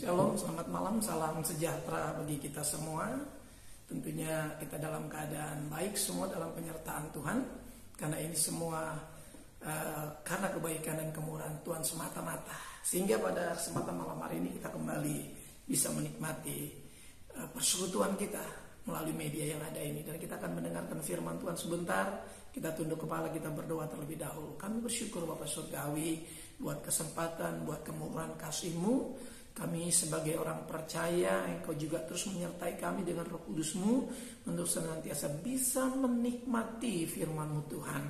Shalom, selamat malam, salam sejahtera bagi kita semua. Tentunya kita dalam keadaan baik semua dalam penyertaan Tuhan. Karena ini semua karena kebaikan dan kemurahan Tuhan semata-mata. Sehingga pada kesempatan malam hari ini kita kembali bisa menikmati persekutuan kita melalui media yang ada ini. Dan kita akan mendengarkan firman Tuhan sebentar. Kita tunduk kepala, kita berdoa terlebih dahulu. Kami bersyukur Bapa Surgawi buat kesempatan, buat kemurahan kasih-Mu. Kami sebagai orang percaya, Engkau juga terus menyertai kami dengan Roh Kudus-Mu untuk senantiasa bisa menikmati firman-Mu Tuhan.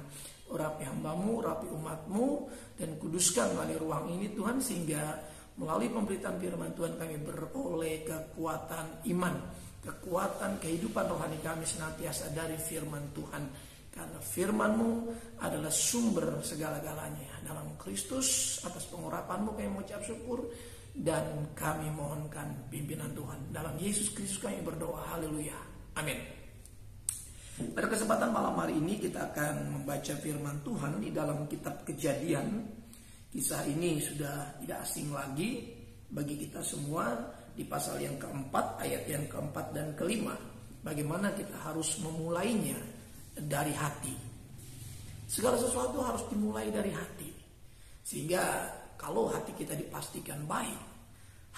Urapi hamba-Mu, urapi umat-Mu, dan kuduskan melalui ruang ini Tuhan, sehingga melalui pemberitaan firman Tuhan kami beroleh kekuatan iman, kekuatan kehidupan rohani kami senantiasa dari firman Tuhan. Karena firman-Mu adalah sumber segala-galanya. Dalam Kristus, atas pengurapan-Mu kami mengucap syukur. Dan kami mohonkan pimpinan Tuhan. Dalam Yesus Kristus kami berdoa. Haleluya. Amin. Pada kesempatan malam hari ini kita akan membaca firman Tuhan di dalam kitab Kejadian. Kisah ini sudah tidak asing lagi bagi kita semua, di pasal yang keempat, ayat yang keempat dan kelima. Bagaimana kita harus memulainya dari hati. Segala sesuatu harus dimulai dari hati. Sehingga kalau hati kita dipastikan baik,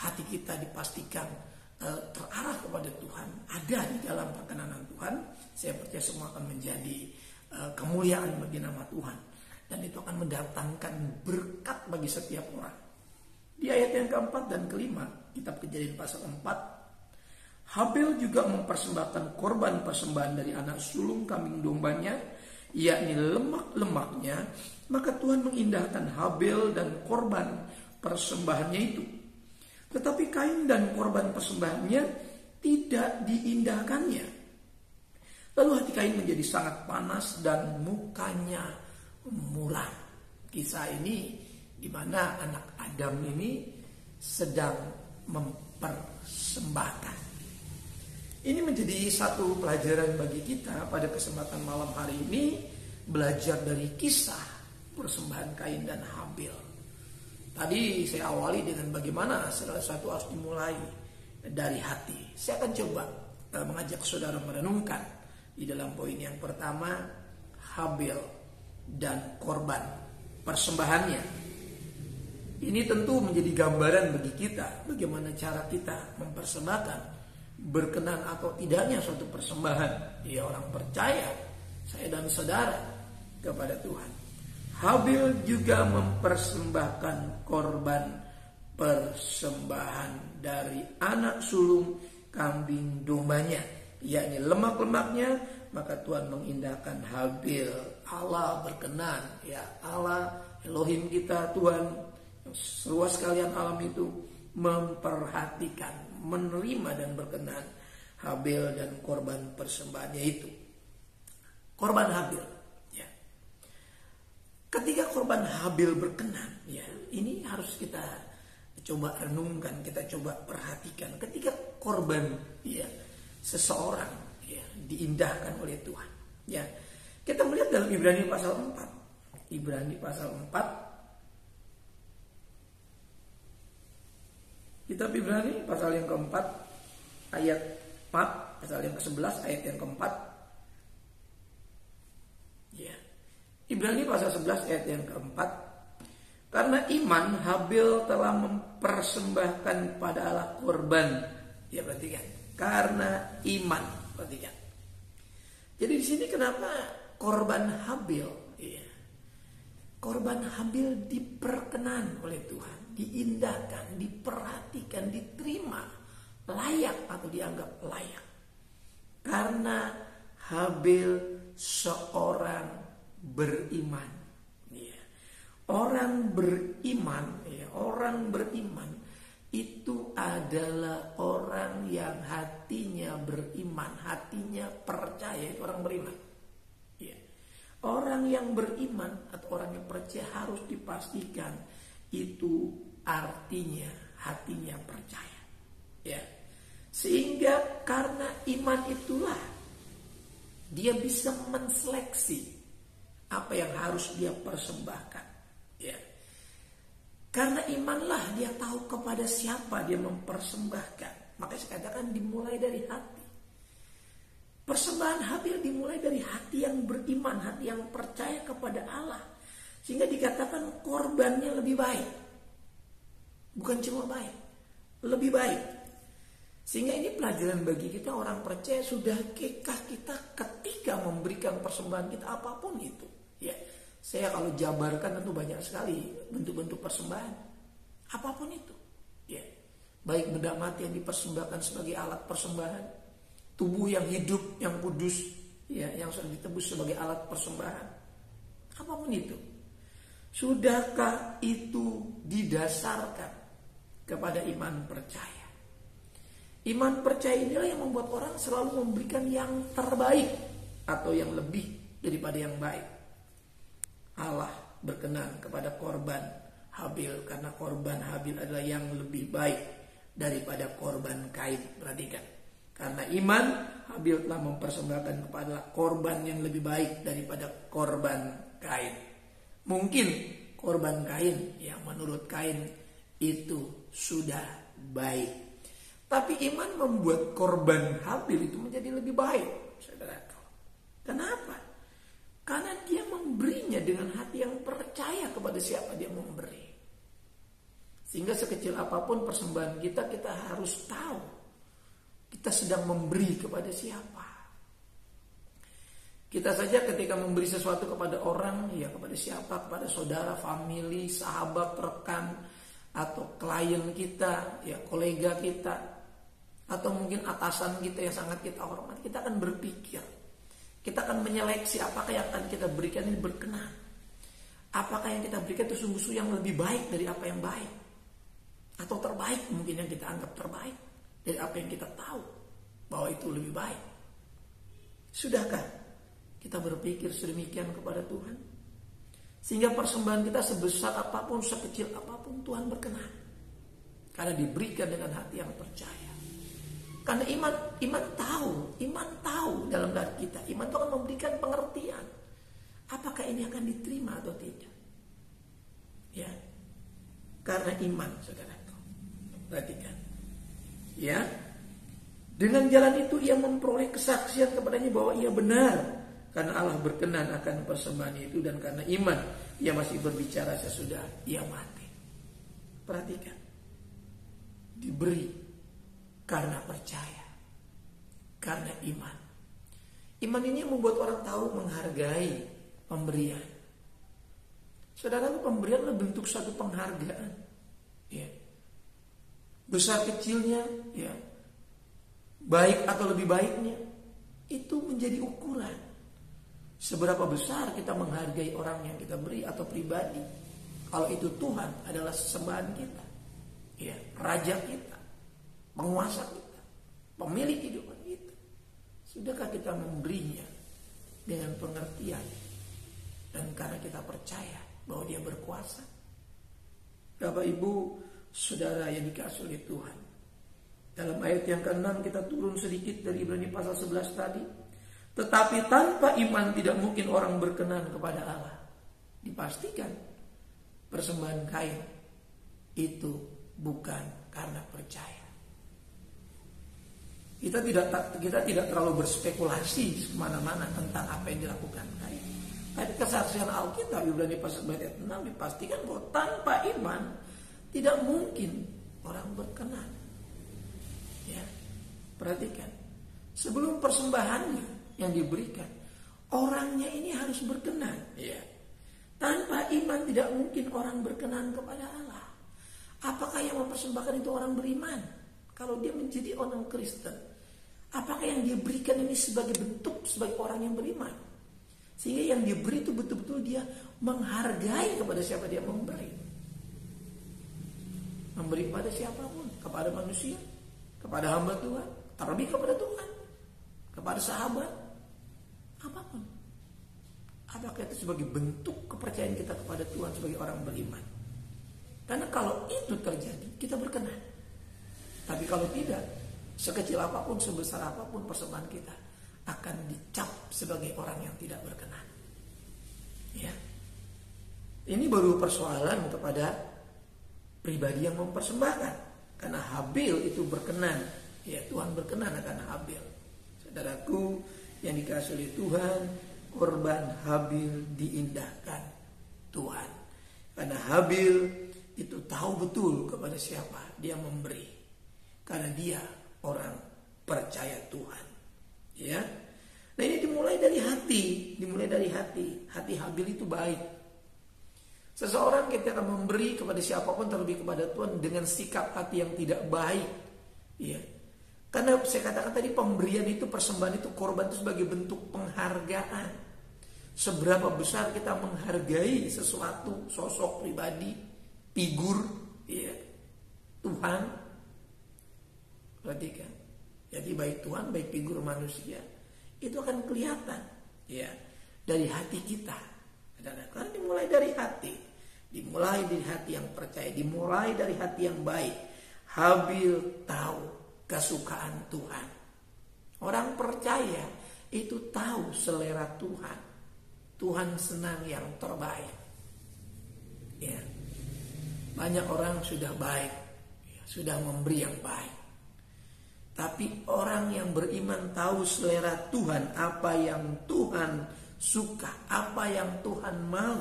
hati kita dipastikan terarah kepada Tuhan, ada di dalam perkenanan Tuhan, saya percaya semua akan menjadi kemuliaan bagi nama Tuhan. Dan itu akan mendatangkan berkat bagi setiap orang. Di ayat yang keempat dan kelima, kitab Kejadian pasal 4, Habel juga mempersembahkan korban persembahan dari anak sulung kambing dombanya, yakni lemak-lemaknya. Maka Tuhan mengindahkan Habel dan korban persembahannya itu. Tetapi Kain dan korban persembahannya tidak diindahkannya. Lalu hati Kain menjadi sangat panas dan mukanya muram. Kisah ini di mana anak Adam ini sedang mempersembahkan. Ini menjadi satu pelajaran bagi kita pada kesempatan malam hari ini, belajar dari kisah persembahan Kain dan Habel. Tadi saya awali dengan bagaimana segala sesuatu harus dimulai dari hati. Saya akan coba mengajak saudara merenungkan di dalam poin yang pertama, Habel dan korban persembahannya. Ini tentu menjadi gambaran bagi kita bagaimana cara kita mempersembahkan, berkenan atau tidaknya suatu persembahan. Ya, orang percaya, saya dan saudara, kepada Tuhan. Habel juga mempersembahkan korban persembahan dari anak sulung kambing dombanya, yakni lemak-lemaknya. Maka Tuhan mengindahkan Habel. Allah berkenan, ya Allah Elohim kita, Tuhan yang seluas sekalian alam itu, memperhatikan, menerima dan berkenan Habel dan korban persembahannya itu. Korban Habel, ya. Ketika korban Habel berkenan, ya, ini harus kita coba renungkan, kita coba perhatikan. Ketika korban, ya, seseorang, ya, diindahkan oleh Tuhan, ya. Kita melihat dalam Ibrani pasal 4. Ibrani pasal 4. Kitab Ibrani pasal yang keempat, ayat 4, pasal yang ke-11, ayat yang keempat. Ya. Ibrani pasal 11 ayat yang keempat. Karena iman Habel telah mempersembahkan pada Allah korban. Ya, perhatikan. Karena iman, perhatikan. Jadi di sini kenapa korban Habel? Ya. Korban Habel diperkenan oleh Tuhan, diindahkan, diperhatikan, diterima, layak atau dianggap layak. Karena Habel seorang beriman. Ya. Orang beriman, ya, orang beriman itu adalah orang yang hatinya beriman, hatinya percaya, itu orang beriman. Ya. Orang yang beriman atau orang yang percaya harus dipastikan itu artinya hatinya percaya. Ya. Sehingga karena iman itulah dia bisa menseleksi apa yang harus dia persembahkan. Ya. Karena imanlah dia tahu kepada siapa dia mempersembahkan. Makanya saya katakan dimulai dari hati. Persembahan Habil dimulai dari hati yang beriman, hati yang percaya kepada Allah. Sehingga dikatakan korbannya lebih baik. Bukan cuma baik, lebih baik. Sehingga ini pelajaran bagi kita orang percaya, sudah kekah kita ketika memberikan persembahan kita apapun itu. Ya, saya kalau jabarkan tentu banyak sekali bentuk-bentuk persembahan. Apapun itu. Ya. Baik benda mati yang dipersembahkan sebagai alat persembahan, tubuh yang hidup, yang kudus, ya, yang sudah ditebus sebagai alat persembahan. Apapun itu. Sudahkah itu didasarkan kepada iman percaya? Iman percaya inilah yang membuat orang selalu memberikan yang terbaik atau yang lebih daripada yang baik. Allah berkenan kepada korban Habil karena korban Habil adalah yang lebih baik daripada korban Kain. Perhatikan. Karena iman, Habil telah mempersembahkan kepada korban yang lebih baik daripada korban Kain. Mungkin korban Kain yang menurut Kain itu sudah baik. Tapi iman membuat korban Habil itu menjadi lebih baik, saudaraku. Kenapa? Karena dia memberinya dengan hati yang percaya kepada siapa dia memberi. Sehingga sekecil apapun persembahan kita, kita harus tahu kita sedang memberi kepada siapa. Kita saja ketika memberi sesuatu kepada orang, ya kepada siapa, kepada saudara, family, sahabat, rekan, atau klien kita, ya kolega kita, atau mungkin atasan kita yang sangat kita hormati, kita akan berpikir, kita akan menyeleksi apakah yang akan kita berikan ini berkenan, apakah yang kita berikan itu sungguh-sungguh yang lebih baik dari apa yang baik, atau terbaik mungkin yang kita anggap terbaik dari apa yang kita tahu bahwa itu lebih baik. Sudahkah kita berpikir sedemikian kepada Tuhan? Sehingga persembahan kita sebesar apapun, sekecil apapun, Tuhan berkenan. Karena diberikan dengan hati yang percaya. Karena iman tahu dalam diri kita. Iman itu akan memberikan pengertian. Apakah ini akan diterima atau tidak? Ya. Karena iman, saudaraku. Perhatikan. Ya. Dengan jalan itu ia memperoleh kesaksian kepadanya bahwa ia benar. Karena Allah berkenan akan persembahan itu. Dan karena iman, ia masih berbicara sesudah ia mati. Perhatikan. Diberi karena percaya. Karena iman. Iman ini membuat orang tahu menghargai pemberian. Saudara, pemberian adalah bentuk satu penghargaan. Ya. Besar kecilnya, ya. Baik atau lebih baiknya, itu menjadi ukuran. Seberapa besar kita menghargai orang yang kita beri atau pribadi. Kalau itu Tuhan adalah sesembahan kita, ya, raja kita, penguasa kita, pemilik kehidupan kita. Sudahkah kita memberinya dengan pengertian dan karena kita percaya bahwa dia berkuasa? Bapak Ibu Saudara yang dikasihi oleh Tuhan, dalam ayat yang ke-6 kita turun sedikit dari Ibrani pasal 11 tadi. Tetapi tanpa iman tidak mungkin orang berkenan kepada Allah. Dipastikan persembahan Kain itu bukan karena percaya. Kita tidak terlalu berspekulasi kemana-mana tentang apa yang dilakukan Kain. Tapi kesaksian Alkitab Ibrani pasal 11 ayat 6 dipastikan bahwa tanpa iman tidak mungkin orang berkenan. Ya, perhatikan. Sebelum persembahannya yang diberikan, orangnya ini harus berkenan. Ya. Tanpa iman tidak mungkin orang berkenan kepada Allah. Apakah yang mempersembahkan itu orang beriman? Kalau dia menjadi orang Kristen, apakah yang dia berikan ini sebagai bentuk sebagai orang yang beriman? Sehingga yang diberi itu betul-betul dia menghargai kepada siapa dia memberi. Memberi kepada siapapun, kepada manusia, kepada hamba Tuhan, terlebih kepada Tuhan, kepada sahabat, apapun. Apakah itu sebagai bentuk kepercayaan kita kepada Tuhan sebagai orang beriman? Karena kalau itu terjadi, kita berkenan. Tapi kalau tidak, sekecil apapun, sebesar apapun persembahan kita akan dicap sebagai orang yang tidak berkenan. Ya. Ini baru persoalan kepada pribadi yang mempersembahkan. Karena Habil itu berkenan, ya Tuhan berkenan akan Habil. Saudaraku yang dikasihi oleh Tuhan, korban Habil diindahkan Tuhan. Karena Habil itu tahu betul kepada siapa dia memberi. Karena dia orang percaya Tuhan. Ya. Nah ini dimulai dari hati. Hati Habil itu baik. Seseorang ketika memberi kepada siapapun, terlebih kepada Tuhan, dengan sikap hati yang tidak baik, ya. Karena saya katakan tadi, pemberian itu, persembahan itu, korban itu sebagai bentuk penghargaan. Seberapa besar kita menghargai sesuatu, sosok pribadi, figur, ya, Tuhan. Perhatikan. Jadi baik Tuhan, baik figur manusia, itu akan kelihatan, ya, dari hati kita. Karena dimulai dari hati. Dimulai dari hati yang percaya, dimulai dari hati yang baik. Habil tahu kesukaan Tuhan. Orang percaya itu tahu selera Tuhan. Tuhan senang yang terbaik. Ya. Banyak orang sudah baik, ya, sudah memberi yang baik. Tapi orang yang beriman tahu selera Tuhan, apa yang Tuhan suka, apa yang Tuhan mau,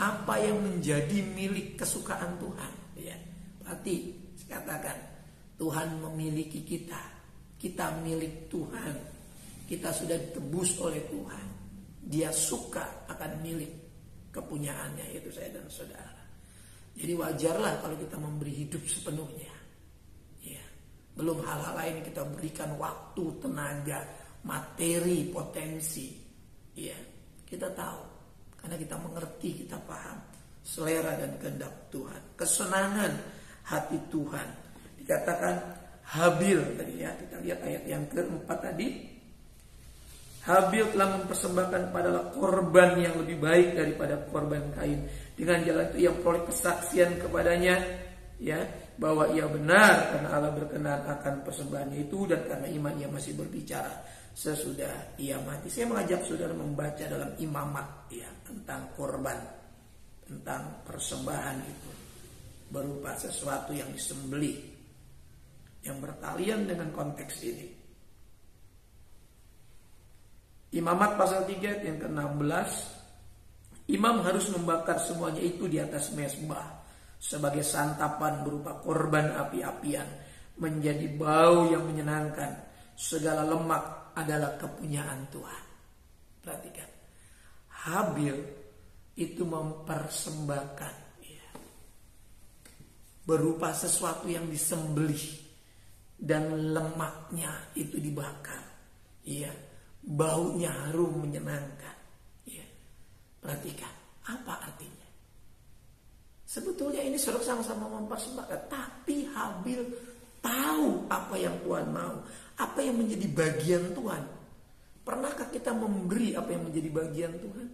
apa yang menjadi milik kesukaan Tuhan. Ya. Berarti saya katakan, Tuhan memiliki kita, kita milik Tuhan, kita sudah ditebus oleh Tuhan. Dia suka akan milik kepunyaannya, yaitu saya dan saudara. Jadi wajarlah kalau kita memberi hidup sepenuhnya. Ya. Belum hal-hal lain kita berikan waktu, tenaga, materi, potensi. Ya. Kita tahu. Karena kita mengerti, kita paham selera dan kehendak Tuhan. Kesenangan hati Tuhan. Dikatakan Habil tadi, ya. Kita lihat ayat yang keempat tadi. Habil telah mempersembahkan padalah korban yang lebih baik daripada korban Kain. Dengan jalan itu ia memperoleh kesaksian kepadanya, ya, bahwa ia benar karena Allah berkenan akan persembahannya itu, dan karena iman ia masih berbicara sesudah ia mati. Saya mengajak saudara membaca dalam Imamat, ya, tentang korban, tentang persembahan itu berupa sesuatu yang disembelih, yang bertalian dengan konteks ini. Imamat pasal 3 yang ke-16, imam harus membakar semuanya itu di atas mezbah sebagai santapan berupa korban api-apian, menjadi bau yang menyenangkan. Segala lemak adalah kepunyaan Tuhan. Perhatikan, Habil itu mempersembahkan, ya, berupa sesuatu yang disembelih dan lemaknya itu dibakar, ya, baunya harum menyenangkan, ya. Perhatikan, apa artinya? Sebetulnya ini sudah sama-sama mempersembahkan, tapi Habil tahu apa yang Tuhan mau, apa yang menjadi bagian Tuhan. Pernahkah kita memberi apa yang menjadi bagian Tuhan?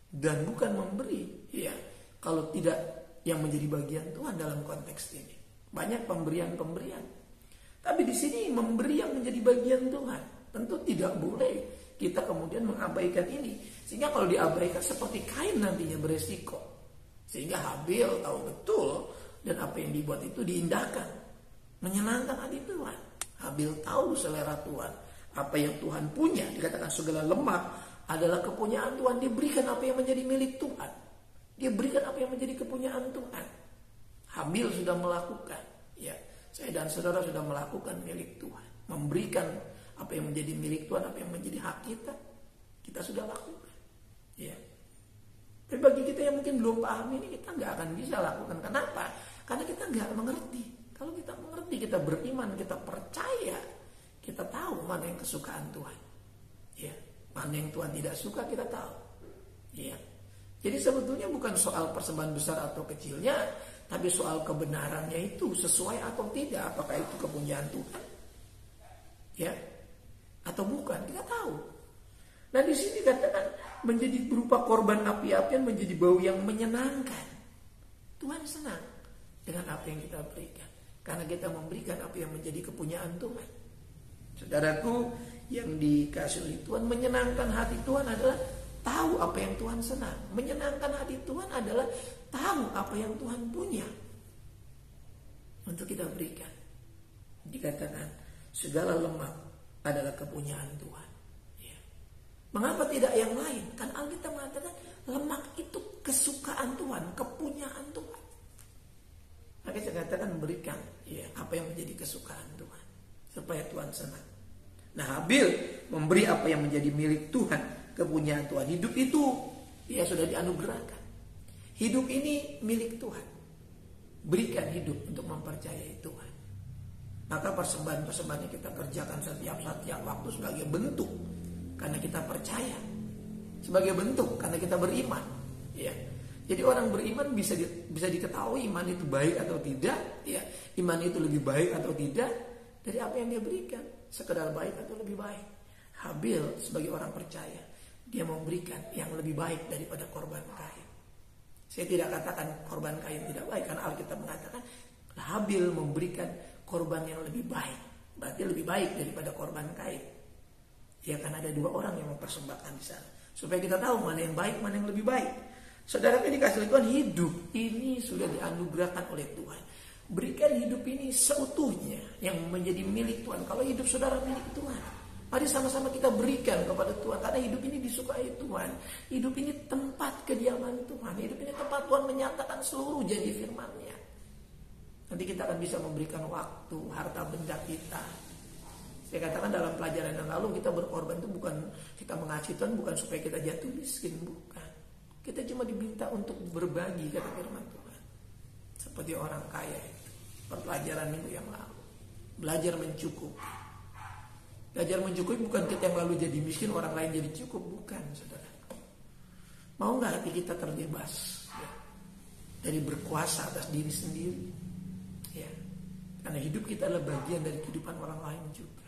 Dan bukan memberi, ya, kalau tidak yang menjadi bagian Tuhan dalam konteks ini. Banyak pemberian-pemberian, tapi di sini memberi yang menjadi bagian Tuhan. Tentu tidak boleh kita kemudian mengabaikan ini, sehingga kalau diabaikan seperti Kain nantinya beresiko. Sehingga Habil tahu betul, dan apa yang dibuat itu diindahkan, menyenangkan hati Tuhan. Habil tahu selera Tuhan, apa yang Tuhan punya. Dikatakan segala lemak adalah kepunyaan Tuhan. Dia berikan apa yang menjadi milik Tuhan. Dia berikan apa yang menjadi kepunyaan Tuhan. Habil sudah melakukan, ya, saya dan saudara sudah melakukan milik Tuhan, memberikan apa yang menjadi milik Tuhan, apa yang menjadi hak kita, kita sudah lakukan, ya. Tapi bagi kita yang mungkin belum paham ini, kita nggak akan bisa lakukan. Kenapa? Karena kita nggak mengerti. Kalau kita mengerti, kita beriman, kita percaya, kita tahu mana yang kesukaan Tuhan, ya. Mana yang Tuhan tidak suka, kita tahu, ya. Jadi sebetulnya bukan soal persembahan besar atau kecilnya, tapi soal kebenarannya itu sesuai atau tidak. Apakah itu kepunyaan Tuhan, ya, atau bukan, kita tahu. Nah di sini katakan menjadi berupa korban api-apian, menjadi bau yang menyenangkan. Tuhan senang dengan apa yang kita berikan, karena kita memberikan apa yang menjadi kepunyaan Tuhan. Saudaraku yang dikasihi oleh Tuhan, menyenangkan hati Tuhan adalah tahu apa yang Tuhan senang. Menyenangkan hati Tuhan adalah tahu apa yang Tuhan punya. untuk kita berikan. Dikatakan segala lemak adalah kepunyaan Tuhan. Ya. Mengapa tidak yang lain? Kan Alkitab mengatakan lemak itu kesukaan Tuhan, kepunyaan Tuhan. Maka saya katakan berikan ya apa yang menjadi kesukaan Tuhan supaya Tuhan senang. Nah, Habil memberi apa yang menjadi milik Tuhan, kepunyaan Tuhan. Hidup itu ya sudah dianugerahkan. Hidup ini milik Tuhan. Berikan hidup untuk mempercayai Tuhan. Maka persembahan-persembahan yang kita kerjakan setiap waktu sebagai bentuk karena kita percaya, sebagai bentuk karena kita beriman. Ya. Jadi orang beriman bisa diketahui iman itu baik atau tidak. Ya. Iman itu lebih baik atau tidak dari apa yang dia berikan. Sekedar baik atau lebih baik. Habil sebagai orang percaya, dia memberikan yang lebih baik daripada korban Kain. Saya tidak katakan korban Kain tidak baik, karena Alkitab mengatakan Habil memberikan korban yang lebih baik. Berarti lebih baik daripada korban Kain. Ya, kan ada dua orang yang mempersembahkan di sana. Supaya kita tahu mana yang baik, mana yang lebih baik. Saudara ini dikasih Tuhan, hidup ini sudah dianugerahkan oleh Tuhan. Berikan hidup ini seutuhnya yang menjadi milik Tuhan. Kalau hidup saudara milik Tuhan, mari sama-sama kita berikan kepada Tuhan. Karena hidup ini disukai Tuhan. Hidup ini tempat kediaman Tuhan. Hidup ini tempat Tuhan menyatakan seluruh janji firman-Nya. Nanti kita akan bisa memberikan waktu, harta benda kita. Saya katakan dalam pelajaran yang lalu, kita berkorban itu bukan kita mengasihi Tuhan, bukan supaya kita jatuh miskin, bukan. Kita cuma diminta untuk berbagi, kata firman Tuhan. Seperti orang kaya itu. Pelajaran minggu yang lalu. Belajar mencukupi. Belajar mencukupi bukan kita yang lalu jadi miskin, orang lain jadi cukup. Bukan, saudara. Mau gak hati kita terbebas ya, dari berkuasa atas diri sendiri ya. Karena hidup kita adalah bagian dari kehidupan orang lain juga.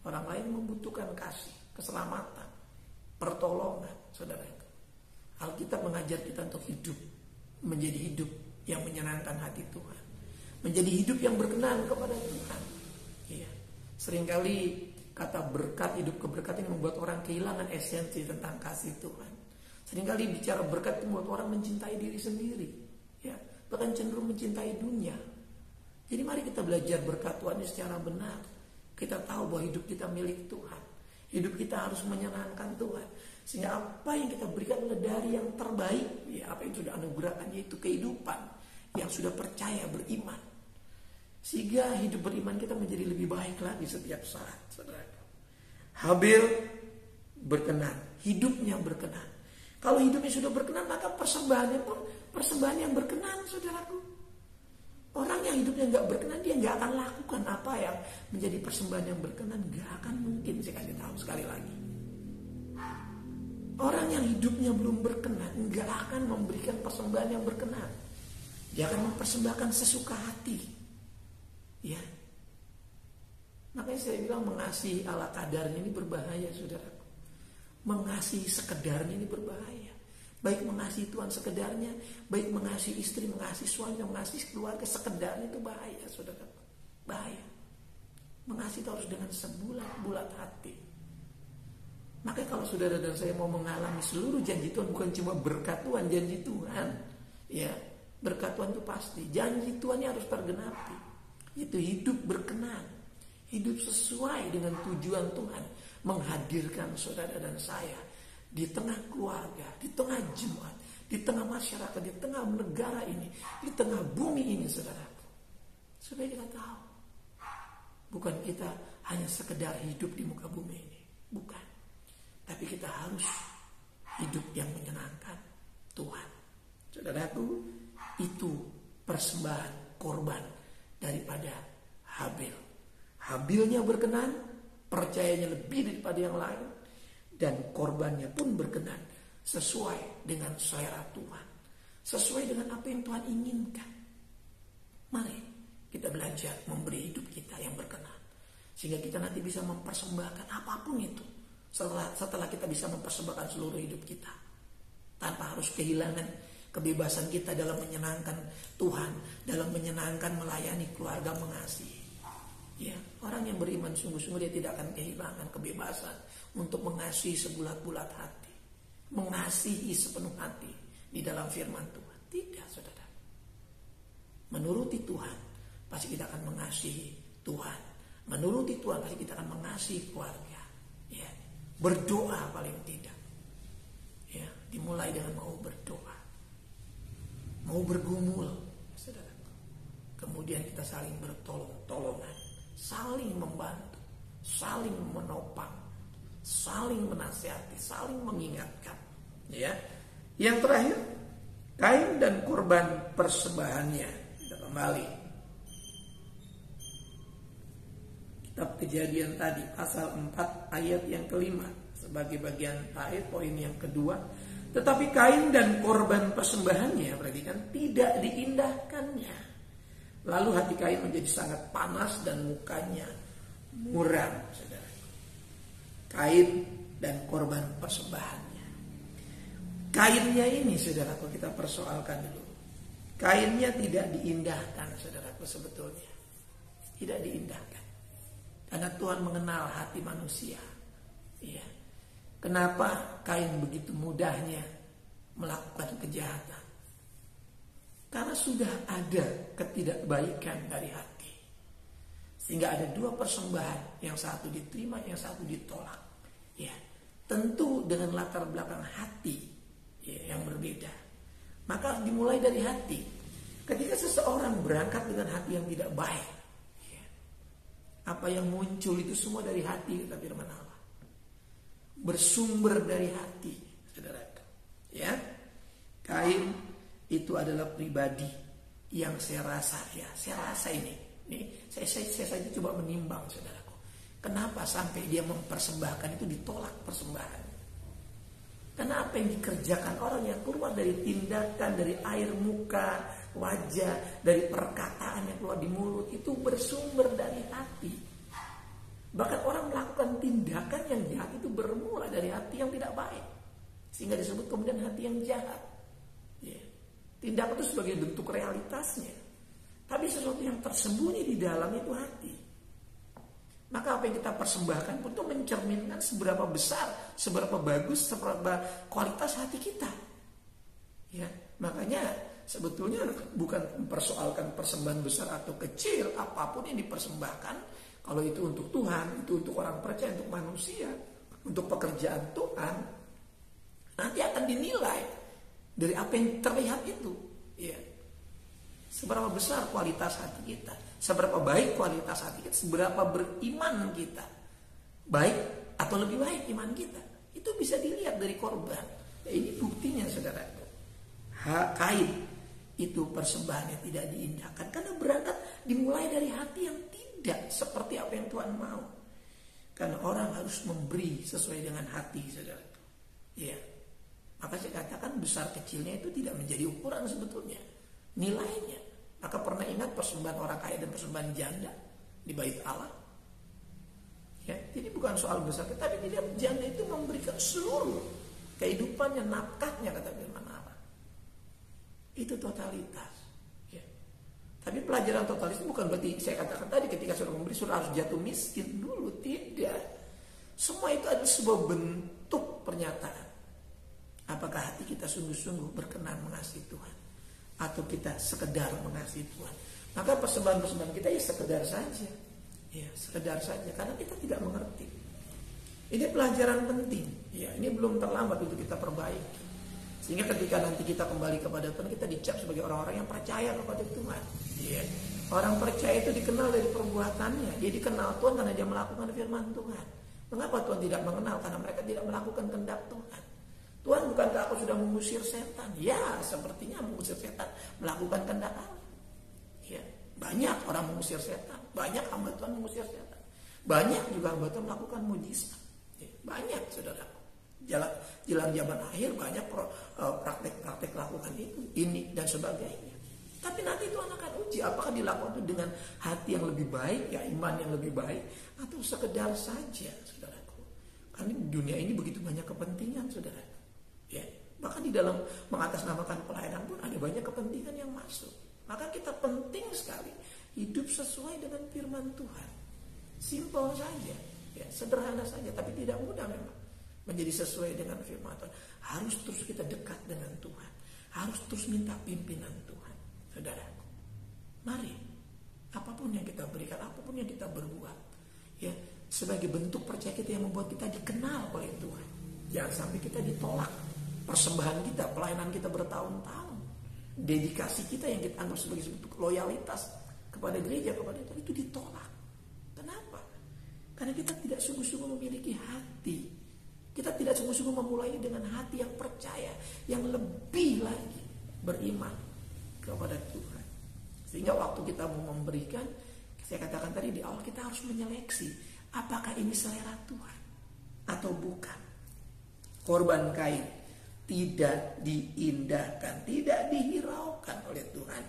Orang lain membutuhkan kasih, keselamatan, pertolongan, saudara. Alkitab mengajar kita untuk hidup, menjadi hidup yang menyenangkan hati Tuhan, menjadi hidup yang berkenan kepada Tuhan. Ya. Seringkali kata berkat, hidup keberkatan ini membuat orang kehilangan esensi tentang kasih Tuhan. Seringkali bicara berkat itu membuat orang mencintai diri sendiri, ya, bahkan cenderung mencintai dunia. Jadi mari kita belajar berkat Tuhan ini secara benar. Kita tahu bahwa hidup kita milik Tuhan. Hidup kita harus menyenangkan Tuhan. Sehingga apa yang kita berikan adalah dari yang terbaik, ya, apa yang sudah anugerahkan, yaitu kehidupan yang sudah percaya, beriman. Sehingga hidup beriman kita menjadi lebih baik lagi setiap saat, saudara. Habil berkenan, hidupnya berkenan. Kalau hidupnya sudah berkenan, maka persembahannya pun persembahan yang berkenan, saudaraku. Orang yang hidupnya nggak berkenan, dia nggak akan lakukan apa yang menjadi persembahan yang berkenan. Nggak akan mungkin, saya kasih tahu sekali lagi. Orang yang hidupnya belum berkenan nggak akan memberikan persembahan yang berkenan. Dia akan mempersembahkan sesuka hati. Ya. Makanya saya bilang mengasihi ala kadarnya ini berbahaya, saudara. Mengasihi sekedarnya ini berbahaya. Baik mengasihi Tuhan sekedarnya, baik mengasihi istri, mengasihi suami, mengasihi keluarga sekedarnya, itu bahaya, saudara. Bahaya. Mengasihi itu harus dengan sebulat-bulat hati. Makanya kalau saudara dan saya mau mengalami seluruh janji Tuhan, bukan cuma berkat Tuhan, janji Tuhan, ya, berkat Tuhan itu pasti. Janji Tuhan ini harus tergenapi. Itu hidup berkenan, hidup sesuai dengan tujuan Tuhan, menghadirkan saudara dan saya di tengah keluarga, di tengah jemaat, di tengah masyarakat, di tengah negara ini, di tengah bumi ini, saudara. Supaya kita tahu, bukan kita hanya sekedar hidup di muka bumi ini, bukan. Tapi kita harus hidup yang menyenangkan Tuhan. Saudaraku, itu persembahan korban daripada Habil. Habilnya berkenan, percayanya lebih daripada yang lain, dan korbannya pun berkenan sesuai dengan selera Tuhan, sesuai dengan apa yang Tuhan inginkan. Mari kita belajar memberi hidup kita yang berkenan, sehingga kita nanti bisa mempersembahkan apapun itu. Setelah kita bisa mempersembahkan seluruh hidup kita, tanpa harus kehilangan kebebasan kita dalam menyenangkan Tuhan, dalam menyenangkan melayani keluarga, mengasihi. Ya, orang yang beriman sungguh-sungguh dia tidak akan kehilangan kebebasan untuk mengasihi sebulat-bulat hati, mengasihi sepenuh hati di dalam firman Tuhan. Tidak, saudara. Menuruti Tuhan pasti kita akan mengasihi Tuhan. Menuruti Tuhan pasti kita akan mengasihi keluarga. Ya, berdoa paling tidak. Ya, dimulai dengan mau berdoa, mau bergumul, saudara. Kemudian kita saling bertolong-tolongan, saling membantu, saling menopang, saling menasihati, saling mengingatkan. Ya, yang terakhir, Kain dan korban persembahannya. Kita kembali kitab Kejadian tadi, pasal 4 ayat yang kelima. Sebagai bagian terakhir, poin yang kedua. Tetapi Kain dan korban persembahannya, perhatikan, tidak diindahkannya. Lalu hati Kain menjadi sangat panas dan mukanya muram, saudara. Kain dan korban persembahannya. Kainnya ini, saudaraku, kita persoalkan dulu. Kainnya tidak diindahkan, saudaraku, sebetulnya. Tidak diindahkan. Karena Tuhan mengenal hati manusia. Iya. Kenapa Kain begitu mudahnya melakukan kejahatan? Karena sudah ada ketidakbaikan dari hati. Sehingga ada dua persembahan, yang satu diterima, yang satu ditolak. Ya, tentu dengan latar belakang hati ya, yang berbeda. Maka dimulai dari hati. Ketika seseorang berangkat dengan hati yang tidak baik, ya, apa yang muncul itu semua dari hati, kata firman Allah. Bersumber dari hati, saudara. Ya, Kain itu adalah pribadi yang saya rasa ini saya saja coba menimbang, saudaraku. Kenapa sampai dia mempersembahkan itu ditolak persembahan? Karena apa yang dikerjakan orang yang keluar dari tindakan, dari air muka, wajah, dari perkataan yang keluar di mulut itu bersumber dari hati. Bahkan orang melakukan tindakan yang jahat itu bermula dari hati yang tidak baik. Sehingga disebut kemudian hati yang jahat. Ya. Tindakan itu sebagai bentuk realitasnya. Tapi sesuatu yang tersembunyi di dalam itu hati. Maka apa yang kita persembahkan pun itu mencerminkan seberapa besar, seberapa bagus, seberapa kualitas hati kita. Ya, makanya sebetulnya bukan mempersoalkan persembahan besar atau kecil, apapun yang dipersembahkan. Kalau itu untuk Tuhan, itu untuk orang percaya, untuk manusia, untuk pekerjaan Tuhan, nanti akan dinilai dari apa yang terlihat itu. Ya. Seberapa besar kualitas hati kita, seberapa baik kualitas hati kita, seberapa beriman kita, baik atau lebih baik iman kita, itu bisa dilihat dari korban. Ya, ini buktinya, saudara. Kain itu persembahannya tidak diindahkan karena berangkat dimulai dari hati yang tidak seperti apa yang Tuhan mau. Karena orang harus memberi sesuai dengan hati, saudara. Ya, maka saya katakan besar kecilnya itu tidak menjadi ukuran sebetulnya. Nilainya. Maka pernah ingat persembahan orang kaya dan persembahan janda di bait Allah? Ya, jadi bukan soal besar, tapi tidak, janda itu memberikan seluruh kehidupannya, nafkahnya, kata firman Allah. Itu totalitas. Ya. Tapi pelajaran totalitas bukan berarti saya katakan tadi ketika sudah memberi sudah harus jatuh miskin dulu, tidak. Semua itu adalah sebuah bentuk pernyataan. Apakah hati kita sungguh-sungguh berkenan mengasihi Tuhan? Atau kita sekedar mengasihi Tuhan? Maka persembahan-persembahan kita ya sekedar saja. Ya, sekedar saja karena kita tidak mengerti. Ini pelajaran penting. Ya, ini belum terlambat untuk kita perbaiki. Sehingga ketika nanti kita kembali kepada Tuhan, kita dicap sebagai orang-orang yang percaya kepada Tuhan. Ya. Orang percaya itu dikenal dari perbuatannya. Dia dikenal Tuhan karena dia melakukan firman Tuhan. Mengapa Tuhan tidak mengenal? Karena mereka tidak melakukan kehendak Tuhan. Tuhan, bukankah aku sudah mengusir setan? Ya, sepertinya mengusir setan, melakukan kehendak Allah. Ya, banyak orang mengusir setan, banyak hamba Tuhan mengusir setan, banyak juga hamba Tuhan melakukan mujizat. Ya, banyak, saudara. Jelang zaman akhir banyak praktek-praktek lakukan itu, ini dan sebagainya. Tapi nanti Tuhan akan uji apakah dilakukan itu dengan hati yang lebih baik, ya iman yang lebih baik, atau sekedar saja, saudaraku. Karena di dunia ini begitu banyak kepentingan, saudara. Ya, bahkan di dalam mengatasnamakan pelayanan pun ada banyak kepentingan yang masuk. Maka kita penting sekali hidup sesuai dengan firman Tuhan. Simpel saja, ya, sederhana saja, tapi tidak mudah memang menjadi sesuai dengan firman Tuhan. Harus terus kita dekat dengan Tuhan. Harus terus minta pimpinan Tuhan, saudara. Mari apapun yang kita berikan, apapun yang kita berbuat, ya, sebagai bentuk percaya kita yang membuat kita dikenal oleh Tuhan. Jangan sampai kita ditolak. Persembahan kita, pelayanan kita bertahun-tahun, dedikasi kita yang kita anggap sebagai bentuk loyalitas kepada gereja, kepada Tuhan, itu ditolak. Kenapa? Karena kita tidak sungguh-sungguh memiliki hati. Kita tidak sungguh-sungguh memulai dengan hati yang percaya, yang lebih lagi beriman kepada Tuhan. Sehingga waktu kita mau memberikan, saya katakan tadi di awal, kita harus menyeleksi apakah ini selera Tuhan atau bukan. Korban Kain tidak diindahkan, tidak dihiraukan oleh Tuhan.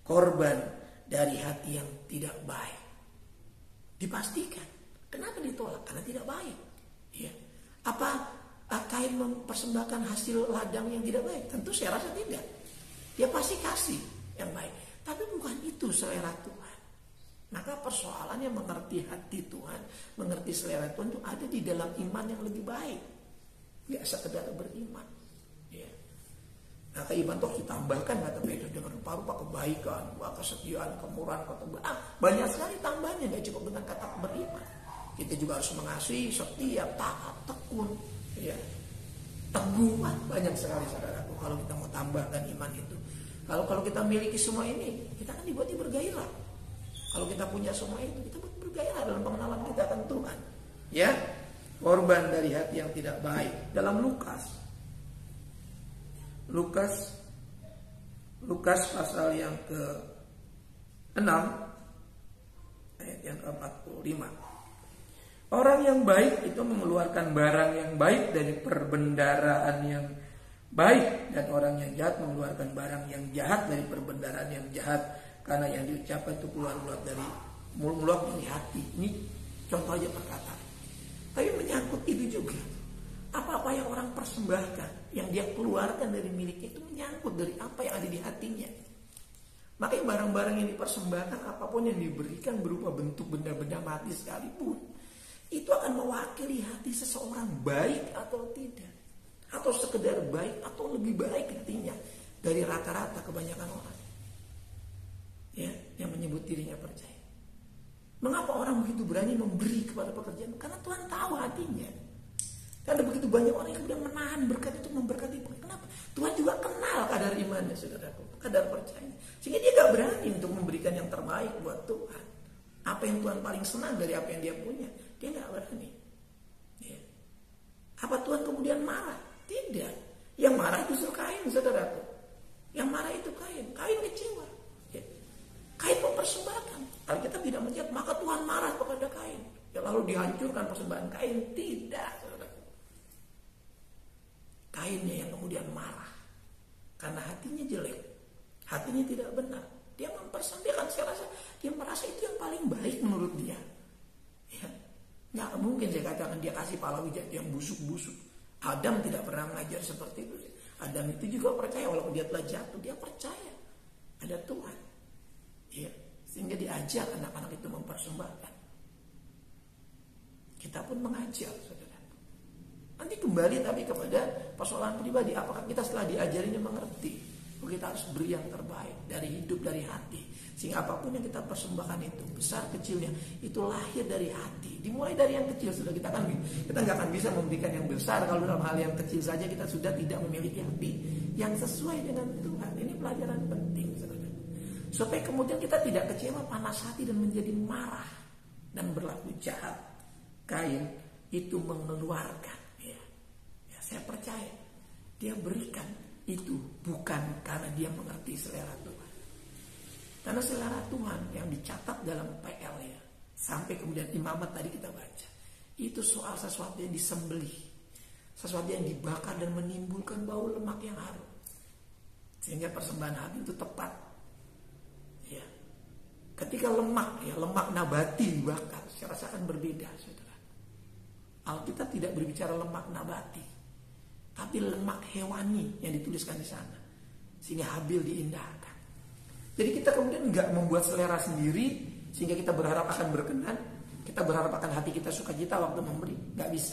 Korban dari hati yang tidak baik. Dipastikan. Kenapa ditolak? Karena tidak baik. Ya. Apa Kain mempersembahkan hasil ladang yang tidak baik? Tentu saya rasa tidak. Dia pasti kasih yang baik. Tapi bukan itu selera Tuhan. Maka persoalannya mengerti hati Tuhan, mengerti selera Tuhan itu ada di dalam iman yang lebih baik. Gak sekedar beriman. Ya. Nah, keiman itu harus ditambahkan, kata Petrus, dengan rupa-rupa kebaikan, kesetiaan, kemurahan, ketebalan. Banyak sekali tambahannya, gak cukup dengan kata beriman. Kita juga harus mengasihi, setia, taat, tekun, ya, teguh. Banyak sekali saudaraku kalau kita mau tambahkan iman itu. Kalau kita miliki semua ini, kita kan dibuat bergairah. Kalau kita punya semua itu, kita bergairah dalam pengenalan kita akan Tuhan. Ya, korban dari hati yang tidak baik. Dalam Lukas pasal yang ke-6 ayat yang ke-45. Orang yang baik itu mengeluarkan barang yang baik dari perbendaharaan yang baik, dan orang yang jahat mengeluarkan barang yang jahat dari perbendaharaan yang jahat, karena yang diucapkan itu keluar dari mulut dari hati. Ini contoh aja perkataan. Tapi menyangkut itu juga. Apa-apa yang orang persembahkan, yang dia keluarkan dari miliknya, itu menyangkut dari apa yang ada di hatinya. Makanya barang-barang yang dipersembahkan, apapun yang diberikan berupa bentuk benda-benda mati sekalipun, itu akan mewakili hati seseorang baik atau tidak. Atau sekedar baik atau lebih baik hatinya dari rata-rata kebanyakan orang, ya, yang menyebut dirinya percaya. Mengapa orang begitu berani memberi kepada pekerjaan? Karena Tuhan tahu hatinya. Karena begitu banyak orang yang kemudian menahan berkat itu, memberkati. Kenapa? Tuhan juga kenal kadar imannya, saudaraku, kadar percayanya. Sehingga dia gak berani untuk memberikan yang terbaik buat Tuhan. Apa yang Tuhan paling senang dari apa yang dia punya, dia gak berani. Ya. Apa Tuhan kemudian marah? Tidak. Yang marah justru Kain, saudaraku. Yang marah itu Kain. Kain kecewa. Ya. Kain mempersembahkan. Kalau kita tidak melihat, maka Tuhan marah kepada Kain. Ya, lalu dihancurkan persembahan Kain. Tidak, saudaraku. Kainnya yang kemudian marah. Karena hatinya jelek. Hatinya tidak benar. Dia mempersembahkan, saya rasa dia merasa itu yang paling baik menurut dia. Ya. Nggak mungkin saya katakan dia kasih palawija yang busuk-busuk. Adam tidak pernah mengajar seperti itu. Adam itu juga percaya, walaupun dia telah jatuh, dia percaya ada Tuhan. Ya. Sehingga diajak anak-anak itu mempersembahkan. Kita pun mengajar, saudara. Nanti kembali tapi kepada persoalan pribadi. Apakah kita setelah diajarinya mengerti bahwa kita harus beri yang terbaik dari hidup, dari hati. Sehingga apapun yang kita persembahkan itu, besar kecilnya, itu lahir dari hati. Dimulai dari yang kecil. Sudah kita nggak akan bisa memberikan yang besar kalau dalam hal yang kecil saja kita sudah tidak memiliki hati yang sesuai dengan Tuhan. Ini pelajaran penting, saudara. Supaya kemudian kita tidak kecewa, panas hati dan menjadi marah dan berlaku jahat. Kain itu mengeluarkan. Ya, saya percaya dia berikan itu bukan karena dia mengerti selera Tuhan. Karena selera Tuhan yang dicatat dalam PL ya, sampai kemudian imamat tadi kita baca, itu soal sesuatu yang disembelih, sesuatu yang dibakar dan menimbulkan bau lemak yang harum. Sehingga persembahan hati itu tepat. Ya. Ketika lemak nabati dibakar, saya rasakan berbeda, saudara. Alkitab tidak berbicara lemak nabati, tapi lemak hewani yang dituliskan di sana. Sehingga Habil diindahkan. Jadi kita kemudian nggak membuat selera sendiri sehingga kita berharap akan berkenan, kita berharap akan hati kita sukacita waktu memberi, nggak bisa.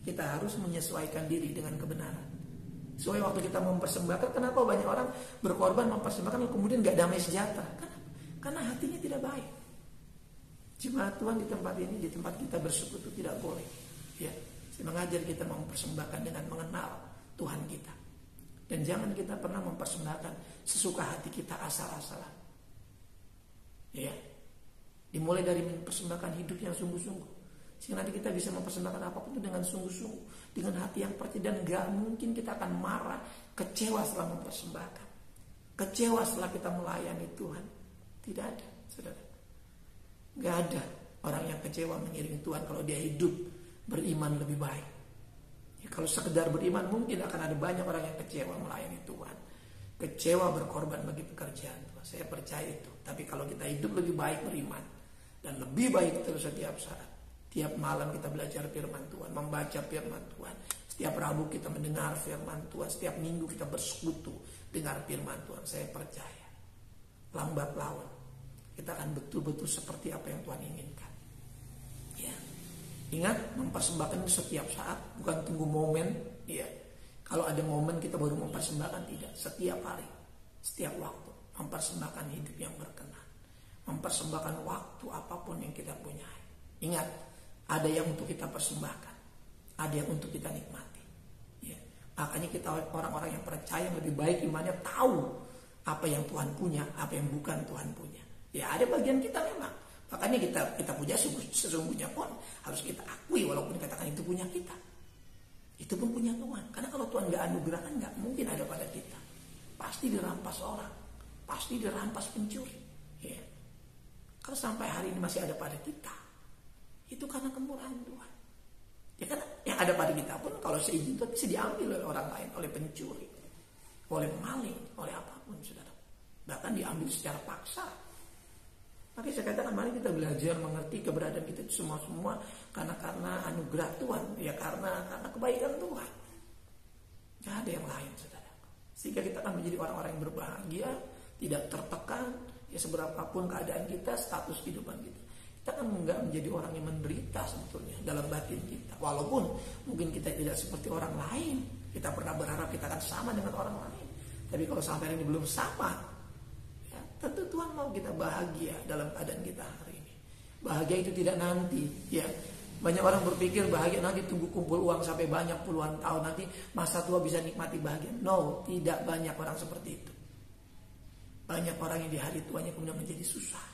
Kita harus menyesuaikan diri dengan kebenaran. Soalnya waktu kita mempersembahkan, kenapa banyak orang berkorban mempersembahkan lalu kemudian nggak damai sejahtera? Kenapa? Karena hatinya tidak baik. Jemaat Tuhan di tempat ini, di tempat kita bersekutu tidak boleh. Ya, saya mengajar kita mempersembahkan dengan mengenal Tuhan kita. Dan jangan kita pernah mempersembahkan sesuka hati kita asal-asalan. Ya, dimulai dari mempersembahkan hidup yang sungguh-sungguh. Sehingga nanti kita bisa mempersembahkan apapun itu dengan sungguh-sungguh, dengan hati yang percaya, dan gak mungkin kita akan marah, kecewa setelah mempersembahkan, kecewa setelah kita melayani Tuhan. Tidak ada, saudara. Gak ada orang yang kecewa mengiringi Tuhan kalau dia hidup beriman lebih baik. Ya, kalau sekedar beriman mungkin akan ada banyak orang yang kecewa melayani Tuhan, kecewa berkorban bagi pekerjaan Tuhan. Saya percaya itu. Tapi kalau kita hidup lebih baik beriman dan lebih baik terus setiap saat, tiap malam kita belajar firman Tuhan, membaca firman Tuhan, setiap Rabu kita mendengar firman Tuhan, setiap minggu kita bersekutu dengar firman Tuhan, saya percaya lambat laun kita akan betul-betul seperti apa yang Tuhan inginkan. Ya. Ingat, mempersembahkan setiap saat, bukan tunggu momen. Ya. Kalau ada momen kita baru mempersembahkan, tidak. Setiap hari, setiap waktu, mempersembahkan hidup yang berkenan, mempersembahkan waktu apapun yang kita punya. Ingat, ada yang untuk kita persembahkan, ada yang untuk kita nikmati. Ya. Makanya kita orang-orang yang percaya yang lebih baik imannya tahu apa yang Tuhan punya, apa yang bukan Tuhan punya. Ya, ada bagian kita memang. Makanya kita punya sesungguhnya pun harus kita akui, walaupun katakan itu punya kita. Itu pun punya Tuhan. Karena kalau Tuhan gak anugerahkan, gak mungkin ada pada kita. Pasti dirampas orang, pasti dirampas pencuri. Ya. Kalau sampai hari ini masih ada pada kita, itu karena kemurahan Tuhan. Ya kan, yang ada pada kita pun kalau seizin itu bisa diambil oleh orang lain, oleh pencuri, oleh pemaling, oleh apapun, saudara. Bahkan diambil secara paksa. Makanya saya katakan, mari kita belajar mengerti keberadaan kita itu semua karena anugerah Tuhan, ya karena kebaikan Tuhan. Gak ada yang lain, saudara. Sehingga kita akan menjadi orang-orang yang berbahagia, tidak tertekan, ya seberapapun keadaan kita, status kehidupan kita. Kita kan enggak menjadi orang yang menderita sebetulnya dalam batin kita. Walaupun mungkin kita tidak seperti orang lain, kita pernah berharap kita akan sama dengan orang lain. Tapi kalau sampai ini belum sama, ya, tentu Tuhan mau kita bahagia dalam keadaan kita hari ini. Bahagia itu tidak nanti, ya. Banyak orang berpikir bahagia nanti tunggu kumpul uang sampai banyak puluhan tahun, nanti masa tua bisa nikmati bahagia. No, tidak banyak orang seperti itu. Banyak orang yang di hari tuanya kemudian menjadi susah.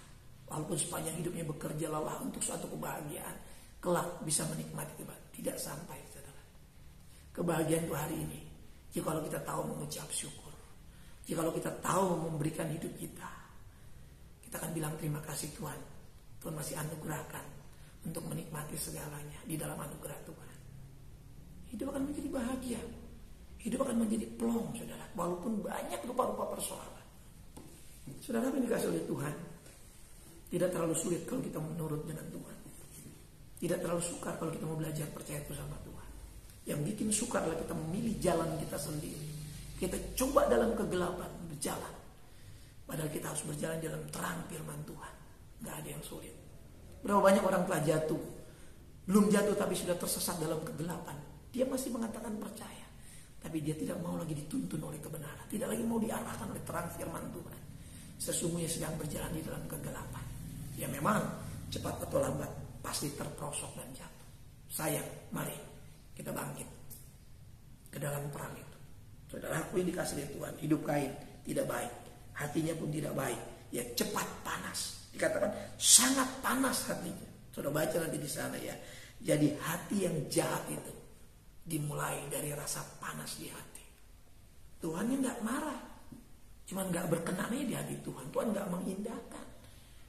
Walaupun sepanjang hidupnya bekerja lelah untuk suatu kebahagiaan, kelak bisa menikmati kebahagiaan. Tidak sampai, saudara. Kebahagiaan itu hari ini, jika kalau kita tahu mengucap syukur, jika kalau kita tahu memberikan hidup kita akan bilang terima kasih Tuhan. Tuhan masih anugerahkan untuk menikmati segalanya di dalam anugerah Tuhan. Hidup akan menjadi bahagia. Hidup akan menjadi plong, saudara. Walaupun banyak rupa-rupa persoalan. Saudara, yang dikasih oleh Tuhan, tidak terlalu sulit kalau kita menurut dengan Tuhan. Tidak terlalu sukar kalau kita mau belajar percaya sama Tuhan. Yang bikin sukar adalah kita memilih jalan kita sendiri. Kita coba dalam kegelapan berjalan. Padahal kita harus berjalan dalam terang firman Tuhan. Gak ada yang sulit. Berapa banyak orang telah jatuh, belum jatuh tapi sudah tersesat dalam kegelapan. Dia masih mengatakan percaya, tapi dia tidak mau lagi dituntun oleh kebenaran. Tidak lagi mau diarahkan oleh terang firman Tuhan. Sesungguhnya sedang berjalan di dalam kegelapan. Ya memang cepat atau lambat pasti terperosok dan jatuh. Sayang, mari kita bangkit ke dalam terang itu. Saudara, aku yang dikasih Tuhan, hidup Kain tidak baik, hatinya pun tidak baik. Ya cepat panas. Dikatakan sangat panas hatinya. Saudara baca nanti di sana ya. Jadi hati yang jahat itu dimulai dari rasa panas di hati. Tuhan yang gak marah, cuman gak berkenan di hati Tuhan. Tuhan gak mengindahkan.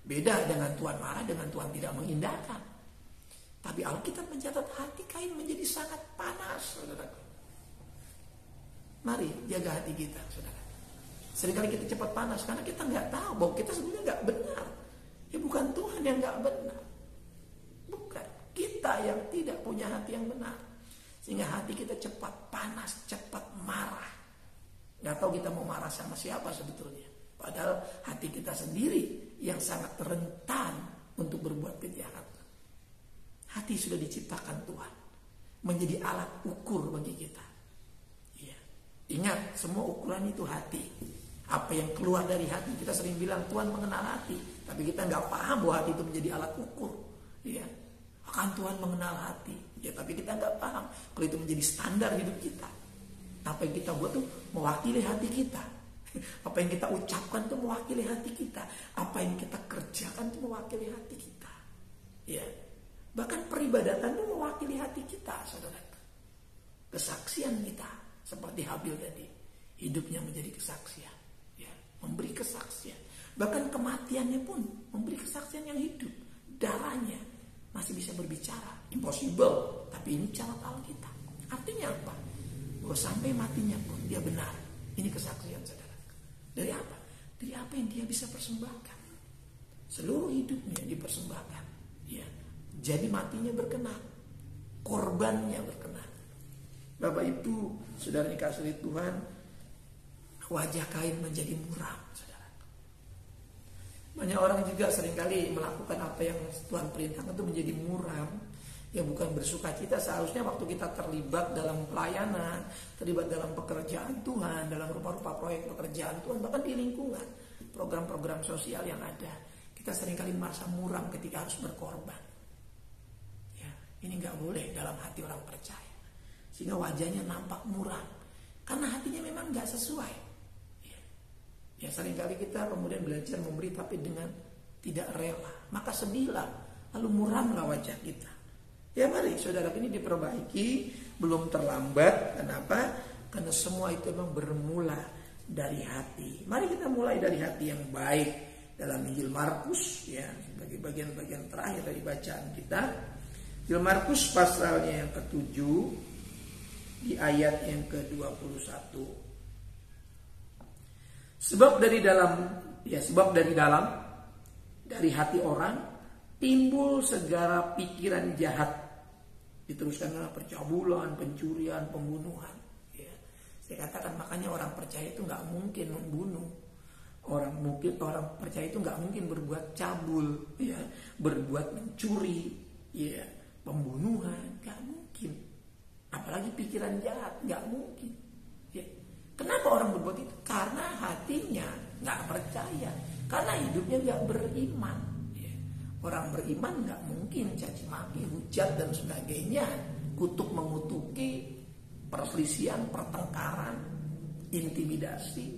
Beda dengan Tuhan marah, dengan Tuhan tidak mengindahkan. Tapi Alkitab mencatat hati Kain menjadi sangat panas, saudara. Mari jaga hati kita, saudara. Seringkali kita cepat panas karena kita nggak tahu bahwa kita sebenarnya nggak benar. Ya bukan Tuhan yang nggak benar, bukan kita yang tidak punya hati yang benar, sehingga hati kita cepat panas, cepat marah. Nggak tahu kita mau marah sama siapa sebetulnya. Padahal hati kita sendiri yang sangat rentan untuk berbuat kejahatan. Hati sudah diciptakan Tuhan menjadi alat ukur bagi kita. Ya. Ingat, semua ukuran itu hati. Apa yang keluar dari hati, kita sering bilang Tuhan mengenal hati. Tapi kita nggak paham bahwa hati itu menjadi alat ukur. Ya, akan Tuhan mengenal hati. Ya, tapi kita nggak paham kalau itu menjadi standar hidup kita. Apa yang kita buat tuh mewakili hati kita. Apa yang kita ucapkan tuh mewakili hati kita. Apa yang kita kerjakan tuh mewakili hati kita. Ya, bahkan peribadatan tuh mewakili hati kita, saudara. Kesaksian kita seperti Habil tadi, hidupnya menjadi kesaksian, ya, memberi kesaksian. Bahkan kematiannya pun memberi kesaksian yang hidup. Darahnya masih bisa berbicara, impossible, tapi ini cara Alkitab. Artinya apa? Bahwa sampai matinya pun dia benar. Ini kesaksian, saudara. Dari apa? Dari apa yang dia bisa persembahkan. Seluruh hidupnya dipersembahkan, ya. Jadi matinya berkenan, korbannya berkenan. Bapak Ibu, saudara dikasihi Tuhan, wajah Kain menjadi muram, saudara. Banyak orang juga seringkali melakukan apa yang Tuhan perintahkan itu menjadi muram, ya bukan bersukacita. Seharusnya waktu kita terlibat dalam pelayanan, terlibat dalam pekerjaan Tuhan, dalam rupa-rupa proyek pekerjaan Tuhan, bahkan di lingkungan, program-program sosial yang ada, kita seringkali merasa muram ketika harus berkorban. Ya, ini nggak boleh dalam hati orang percaya. Sehingga wajahnya nampak muram karena hatinya memang gak sesuai. Ya, seringkali kita kemudian belajar memberi tapi dengan tidak rela, maka sedihlah, lalu muramlah wajah kita. Ya mari saudara, ini diperbaiki, belum terlambat. Kenapa? Karena semua itu memang bermula dari hati. Mari kita mulai dari hati yang baik. Dalam Injil Markus, ya, sebagai bagian-bagian terakhir dari bacaan kita, Injil Markus pasalnya yang ke-7 di ayat yang ke-21. Sebab dari dalam dari hati orang timbul segala pikiran jahat. Diteruskan dengan percabulan, pencurian, pembunuhan. Ya. Saya katakan makanya orang percaya itu nggak mungkin membunuh. Orang percaya itu nggak mungkin berbuat cabul, ya, berbuat mencuri, ya, pembunuhan, nggak mungkin. Apalagi pikiran jahat, nggak mungkin. Ya. Kenapa orang berbuat itu? Karena hatinya nggak percaya, karena hidupnya nggak beriman. Ya. Orang beriman nggak mungkin caci maki, hujat dan sebagainya, kutuk mengutuki, perselisihan, pertengkaran, intimidasi,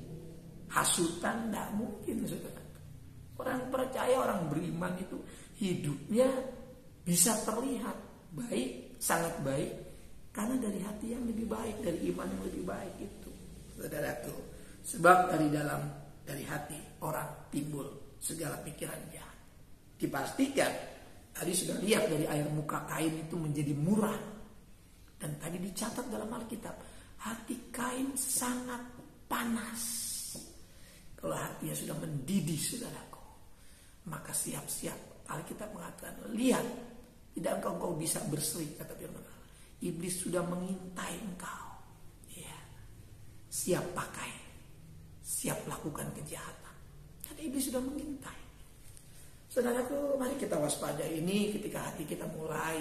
hasutan, nggak mungkin, saudara. Orang percaya, orang beriman itu hidupnya bisa terlihat baik, sangat baik. Karena dari hati yang lebih baik, dari iman yang lebih baik itu, saudaraku. Sebab dari hati orang timbul segala pikiran jahat. Dipastikan, tadi sudah lihat dari air muka Kain itu menjadi murah. Dan tadi dicatat dalam Alkitab, hati Kain sangat panas. Kalau hatinya sudah mendidih, saudaraku, maka siap-siap. Alkitab mengatakan, lihat, tidak engkau bisa berseri, kata firman Allah. Iblis sudah mengintai engkau. Ya. Siap pakai, siap lakukan kejahatan. Karena iblis sudah mengintai. Saudaraku, mari kita waspada ini ketika hati kita mulai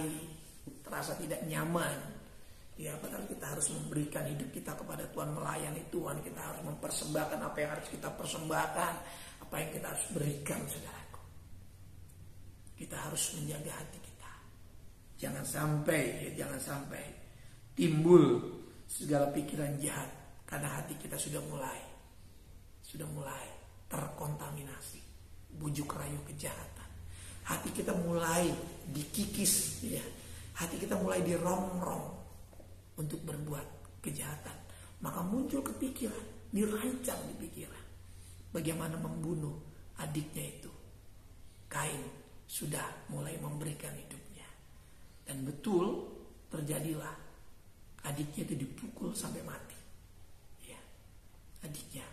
terasa tidak nyaman. Ya, padahal kita harus memberikan hidup kita kepada Tuhan, melayani Tuhan. Kita harus mempersembahkan apa yang harus kita persembahkan, apa yang kita harus berikan, saudaraku. Kita harus menjaga hati kita. Jangan sampai timbul segala pikiran jahat karena hati kita sudah mulai terkontaminasi bujuk rayu kejahatan. Hati kita mulai dikikis, ya. Hati kita mulai dirongrong untuk berbuat kejahatan. Maka muncul kepikiran, dirancang di pikiran bagaimana membunuh adiknya itu. Kain sudah mulai memberikan hidupnya. Dan betul terjadilah, adiknya itu dipukul sampai mati. Ya, adiknya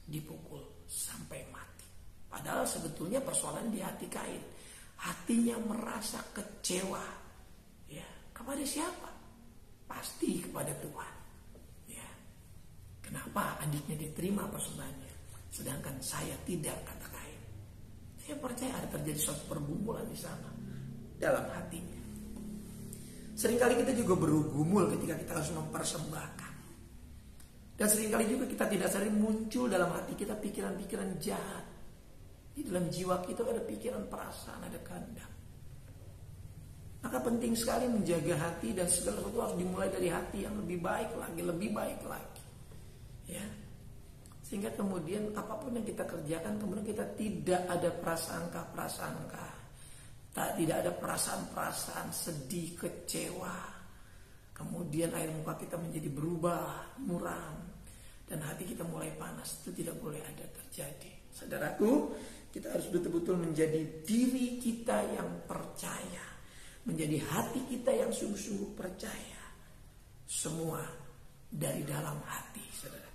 dipukul sampai mati. Padahal sebetulnya persoalan di hati Kain. Hatinya merasa kecewa. Ya, kepada siapa? Pasti kepada Tuhan. Ya, kenapa adiknya diterima persembahannya, sedangkan saya tidak, kata Kain. Saya percaya ada terjadi suatu pergumulan di sana dalam hatinya. Seringkali kita juga bergumul ketika kita harus mempersembahkan. Dan seringkali juga kita tidak sadar muncul dalam hati kita pikiran-pikiran jahat. Di dalam jiwa kita ada pikiran, perasaan, ada kehendak. Maka penting sekali menjaga hati, dan segala sesuatu harus dimulai dari hati yang lebih baik lagi, lebih baik lagi. Ya. Sehingga kemudian apapun yang kita kerjakan, kemudian kita tidak ada prasangka-prasangka. Tidak ada perasaan-perasaan sedih, kecewa. Kemudian air muka kita menjadi berubah, muram. Dan hati kita mulai panas. Itu tidak boleh ada terjadi. Saudaraku, kita harus betul-betul menjadi diri kita yang percaya. Menjadi hati kita yang sungguh-sungguh percaya. Semua dari dalam hati, saudara.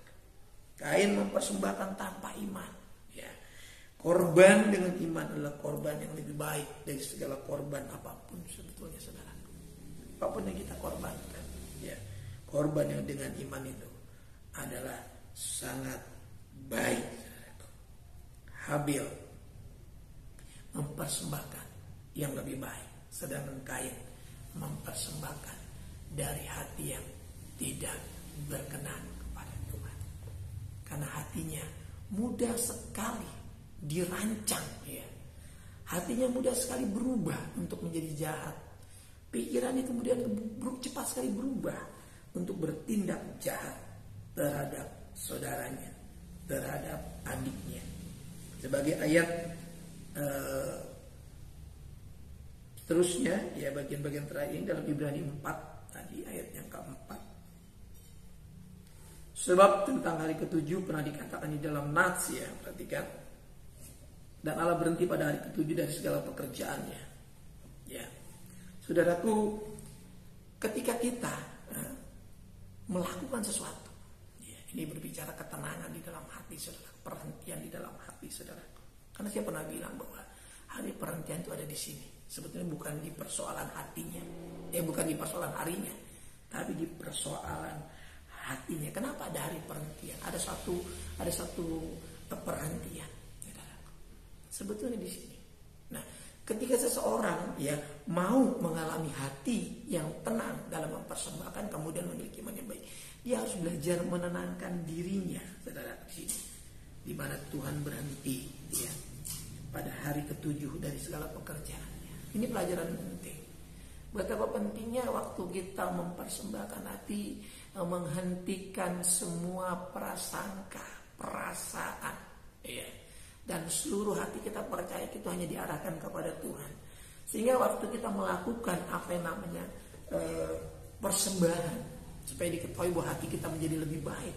Kain mempersembahkan tanpa iman. Ya. Korban dengan iman adalah korban yang lebih baik dari segala korban apapun sebetulnya, saudara. Apapun yang kita korbankan, ya, korban yang dengan iman itu adalah sangat baik, saudara. Habil mempersembahkan yang lebih baik. Sedangkan Kain mempersembahkan dari hati yang tidak berkenan kepada Tuhan. Karena hatinya mudah sekali dirancang, ya. Hatinya mudah sekali berubah untuk menjadi jahat. Pikirannya kemudian cepat sekali berubah untuk bertindak jahat terhadap saudaranya, terhadap adiknya. Sebagai ayat terusnya, ya, bagian-bagian terakhir ini dalam Ibrani 4 tadi, ayat yang keempat. Sebab tentang hari ketujuh pernah dikatakan di dalam Nats, ya, perhatikan. Dan Allah berhenti pada hari ketujuh dari segala pekerjaannya. Ya, saudaraku, ketika kita melakukan sesuatu, ya, ini berbicara ketenangan di dalam hati, saudara, perhentian di dalam hati, saudara. Karena saya pernah bilang bahwa hari perhentian itu ada di sini. Sebetulnya bukan di persoalan hatinya, bukan di persoalan harinya, tapi di persoalan hatinya. Kenapa ada hari perhentian? Ada satu perhentian. Sebetulnya di sini. Nah, ketika seseorang, ya, mau mengalami hati yang tenang dalam mempersembahkan, kemudian memiliki iman yang baik, dia harus belajar menenangkan dirinya, saudara, di sini, di mana Tuhan berhenti, ya, pada hari ketujuh dari segala pekerjaan. Ini pelajaran penting. Betapa pentingnya waktu kita mempersembahkan hati, menghentikan semua prasangka, perasaan, ya, dan seluruh hati kita percaya itu hanya diarahkan kepada Tuhan. Sehingga waktu kita melakukan apa yang namanya persembahan, supaya diketahui bahwa hati kita menjadi lebih baik.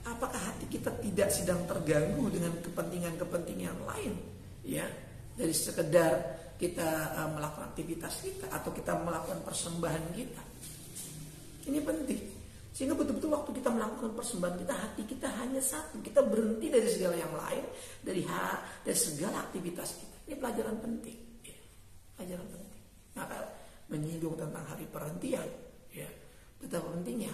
Apakah hati kita tidak sedang terganggu dengan kepentingan-kepentingan lain, ya, dari sekedar kita melakukan aktivitas kita atau kita melakukan persembahan kita. Ini penting. Sehingga betul-betul waktu kita melakukan persembahan kita, hati kita hanya satu. Kita berhenti dari segala yang lain, dari segala aktivitas kita. Ini pelajaran penting, ya. Pelajaran penting. Maka menyinggung tentang hari perhentian, ya, betapa pentingnya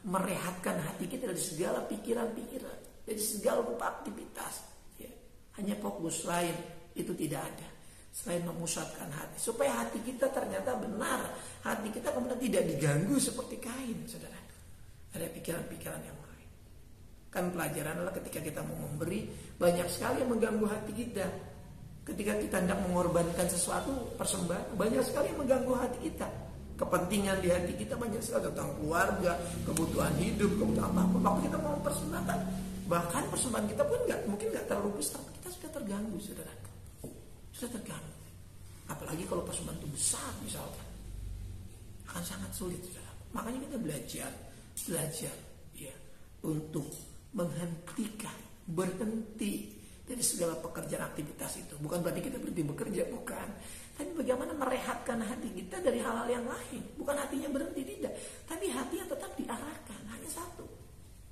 merehatkan hati kita dari segala pikiran-pikiran, dari segala rupa aktivitas, ya. Hanya fokus lain itu tidak ada selain memusatkan hati, supaya hati kita ternyata benar, hati kita kemudian tidak diganggu seperti Kain, saudara. Ada pikiran-pikiran yang lain. Kan pelajaran adalah ketika kita mau memberi, banyak sekali yang mengganggu hati kita. Ketika kita hendak mengorbankan sesuatu persembahan, banyak sekali yang mengganggu hati kita. Kepentingan di hati kita banyak sekali tentang keluarga, kebutuhan hidup, kebutuhan apa-apa. Waktu kita mau persembahkan, bahkan persembahan kita pun mungkin nggak terlalu besar, kita sudah terganggu, saudara. Sudah terganggu. Apalagi kalau persembahan itu besar misalkan, akan sangat sulit, saudara. Makanya kita belajar, ya, untuk menghentikan, berhenti dari segala pekerjaan aktivitas itu. Bukan berarti kita berhenti bekerja, bukan. Tapi bagaimana merehatkan hati kita dari hal-hal yang lain. Bukan hatinya berhenti, tidak. Tapi hatinya tetap diarahkan, hanya satu.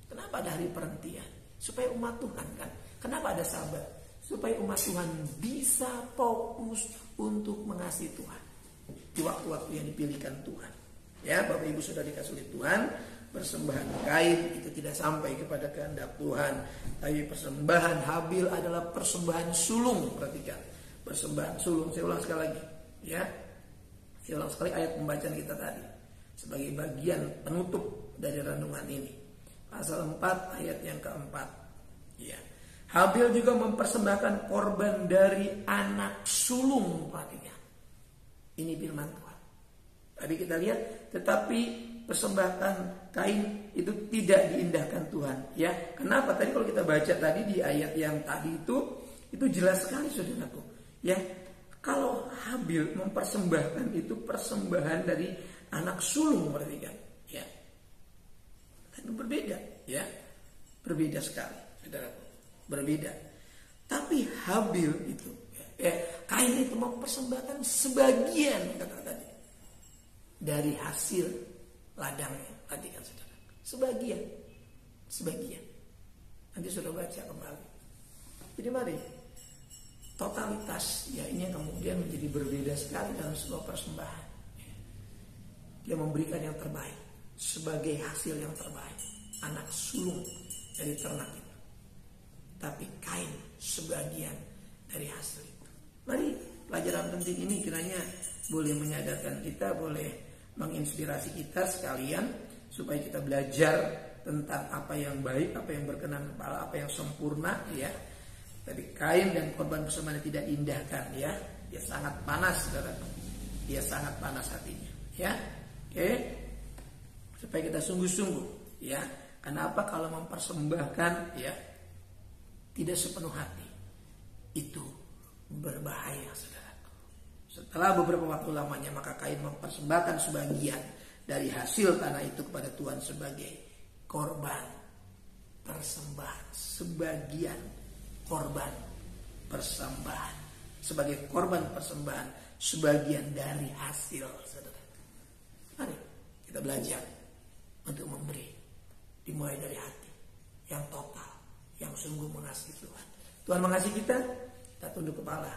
Kenapa ada hari perhentian? Supaya umat Tuhan, kan. Kenapa ada Sabat? Supaya umat Tuhan bisa fokus untuk mengasihi Tuhan di waktu-waktu yang dipilihkan Tuhan. Ya, Bapak Ibu sudah dikasih oleh Tuhan, persembahan Kain itu tidak sampai kepada kehendak Tuhan, tapi persembahan Habil adalah persembahan sulung. Perhatikan, persembahan sulung. Saya ulang sekali lagi, ya. Saya ulang sekali ayat pembacaan kita tadi sebagai bagian penutup dari renungan ini. Pasal 4 ayat yang keempat, ya. Habil juga mempersembahkan korban dari anak sulung. Perhatikan, ini firman Tuhan. Tadi kita lihat, tetapi persembahan Kain itu tidak diindahkan Tuhan. Ya, kenapa? Tadi kalau kita baca tadi di ayat yang tadi itu jelas sekali, saudaraku. Ya, kalau Habil mempersembahkan itu persembahan dari anak sulung, perhatikan. Ya, itu berbeda. Ya, berbeda sekali, saudaraku. Berbeda. Tapi Habil itu, Kain itu mempersembahkan sebagian, kata tadi, dari hasil ladangnya. Perhatikan saudara, sebagian. Nanti sudah baca kembali. Jadi mari, totalitas ya ini yang kemudian menjadi berbeda sekali dalam sebuah persembahan. Dia memberikan yang terbaik sebagai hasil yang terbaik, anak sulung dari ternak itu. Tapi Kain sebagian dari hasil itu. Mari, pelajaran penting ini kiranya boleh menyadarkan kita, boleh menginspirasi kita sekalian, supaya kita belajar tentang apa yang baik, apa yang berkenan kepada, apa yang sempurna, ya. Tadi Kain dan korban persembahan tidak diindahkan, ya. Dia sangat panas, saudara. Dia sangat panas hatinya, ya. Oke. Supaya kita sungguh-sungguh, ya. Kenapa kalau mempersembahkan, ya, tidak sepenuh hati, itu berbahaya, saudara. Setelah beberapa waktu lamanya, maka Kain mempersembahkan sebagian dari hasil tanah itu kepada Tuhan sebagai korban persembahan. Sebagian korban persembahan. Sebagai korban persembahan, sebagian dari hasil, saudara. Mari kita belajar untuk memberi, dimulai dari hati yang total, yang sungguh mengasihi Tuhan. Tuhan mengasihi kita tunduk kepala,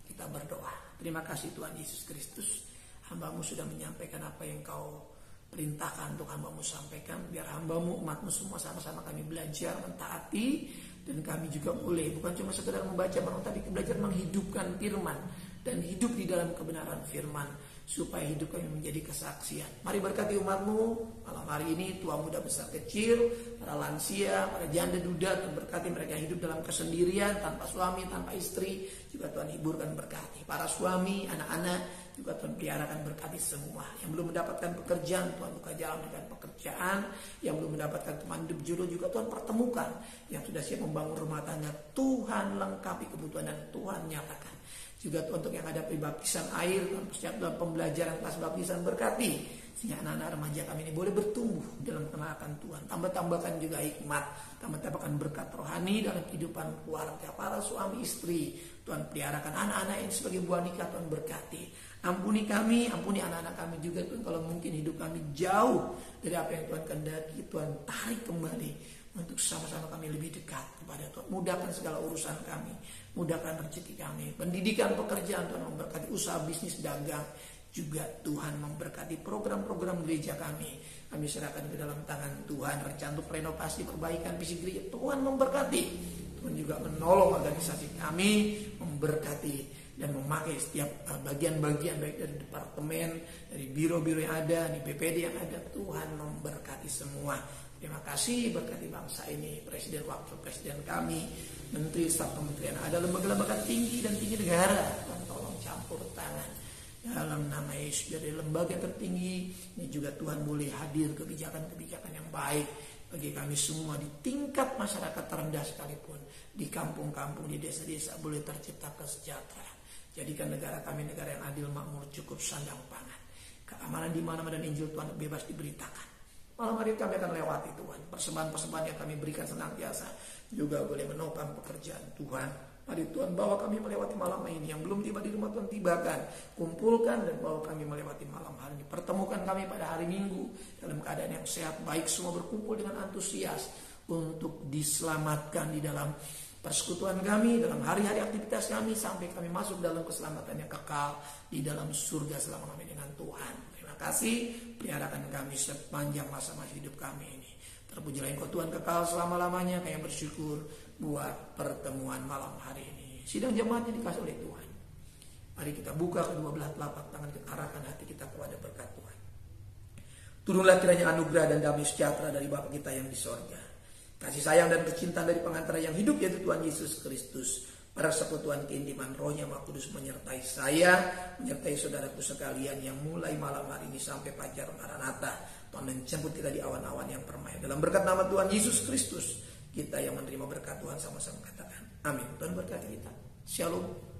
kita berdoa. Terima kasih Tuhan Yesus Kristus, hamba-Mu sudah menyampaikan apa yang Kau perintahkan untuk hamba-Mu sampaikan. Biar hamba-Mu, umat-Mu semua sama-sama kami belajar mentaati, dan kami juga boleh bukan cuma sekedar membaca, tapi belajar menghidupkan firman dan hidup di dalam kebenaran firman, supaya hidup kami menjadi kesaksian. Mari berkati umat-Mu malam hari ini, tua muda besar kecil, para lansia, para janda duda, Tuhan berkati mereka hidup dalam kesendirian, tanpa suami, tanpa istri, juga Tuhan hiburkan berkati. Para suami, anak-anak juga Tuhan peliharakan berkati semua. Yang belum mendapatkan pekerjaan, Tuhan buka jalan dengan pekerjaan. Yang belum mendapatkan teman hidup jodoh juga Tuhan pertemukan. Yang sudah siap membangun rumah tangga, Tuhan lengkapi kebutuhan dan Tuhan nyatakan. Juga untuk yang ada baptisan air, siap dalam pembelajaran kelas baptisan berkati, sehingga anak-anak remaja kami ini boleh bertumbuh dalam pengenalan Tuhan. Tambahkan juga hikmat, tambahkan berkat rohani dalam kehidupan keluarga. Para suami istri, Tuhan peliharakan anak-anak ini sebagai buah nikah, Tuhan berkati. Ampuni kami, ampuni anak-anak kami juga Tuhan, kalau mungkin hidup kami jauh dari apa yang Tuhan kehendaki, Tuhan tarik kembali untuk sama-sama kami lebih dekat kepada Tuhan. Mudahkan segala urusan kami, mudahkan rezeki kami, pendidikan, pekerjaan, Tuhan memberkati usaha, bisnis, dagang, juga Tuhan memberkati program-program gereja kami. Kami serahkan ke dalam tangan Tuhan. Rencana untuk renovasi, perbaikan visi gereja, Tuhan memberkati. Tuhan juga menolong organisasi kami, memberkati dan memakai setiap bagian-bagian, baik dari departemen, dari biro-biro yang ada, di BPD yang ada. Tuhan memberkati semua. Terima kasih, berkati bangsa ini, presiden, wakil presiden kami, menteri, staf kementerian, ada lembaga-lembaga tinggi dan tinggi negara. Tuhan tolong campur tangan dalam nama Yesus, dari lembaga tertinggi ini juga Tuhan boleh hadir kebijakan-kebijakan yang baik bagi kami semua, di tingkat masyarakat terendah sekalipun, di kampung-kampung, di desa-desa boleh tercipta kesejahteraan. Jadikan negara kami negara yang adil, makmur, cukup, sandang pangan, keamanan di mana-mana, dan Injil Tuhan bebas diberitakan. Malam hari kami akan lewati Tuhan, persembahan-persembahan yang kami berikan senantiasa juga boleh menopang pekerjaan Tuhan. Mari Tuhan bawa kami melewati malam ini, yang belum tiba di rumah Tuhan tibakan, kumpulkan dan bawa kami melewati malam hari ini. Pertemukan kami pada hari Minggu dalam keadaan yang sehat, baik, semua berkumpul dengan antusias untuk diselamatkan di dalam persekutuan kami, dalam hari-hari aktivitas kami, sampai kami masuk dalam keselamatan yang kekal di dalam surga selama kami dengan Tuhan. Terima kasih, peliharakan kami sepanjang masa-masa hidup kami ini. Terpujilah Engkau Tuhan kekal selama-lamanya. Kami bersyukur buat pertemuan malam hari ini. Sidang jemaatnya dikasih oleh Tuhan. Mari kita buka kedua belah telapak tangan, kita arahkan hati kita kepada berkat Tuhan. Turunlah kiranya anugerah dan damai sejahtera dari Bapa kita yang di sorga, kasih sayang dan kecintaan dari pengantara yang hidup yaitu Tuhan Yesus Kristus, persekutuan keintiman Roh-Nya Maha Kudus menyertai saya, menyertai saudaraku sekalian yang mulai malam hari ini sampai fajar Maranatha. Tuhan menjemput kita di awan-awan yang permai. Dalam berkat nama Tuhan Yesus Kristus, kita yang menerima berkat Tuhan sama-sama katakan amin. Tuhan berkati kita. Shalom.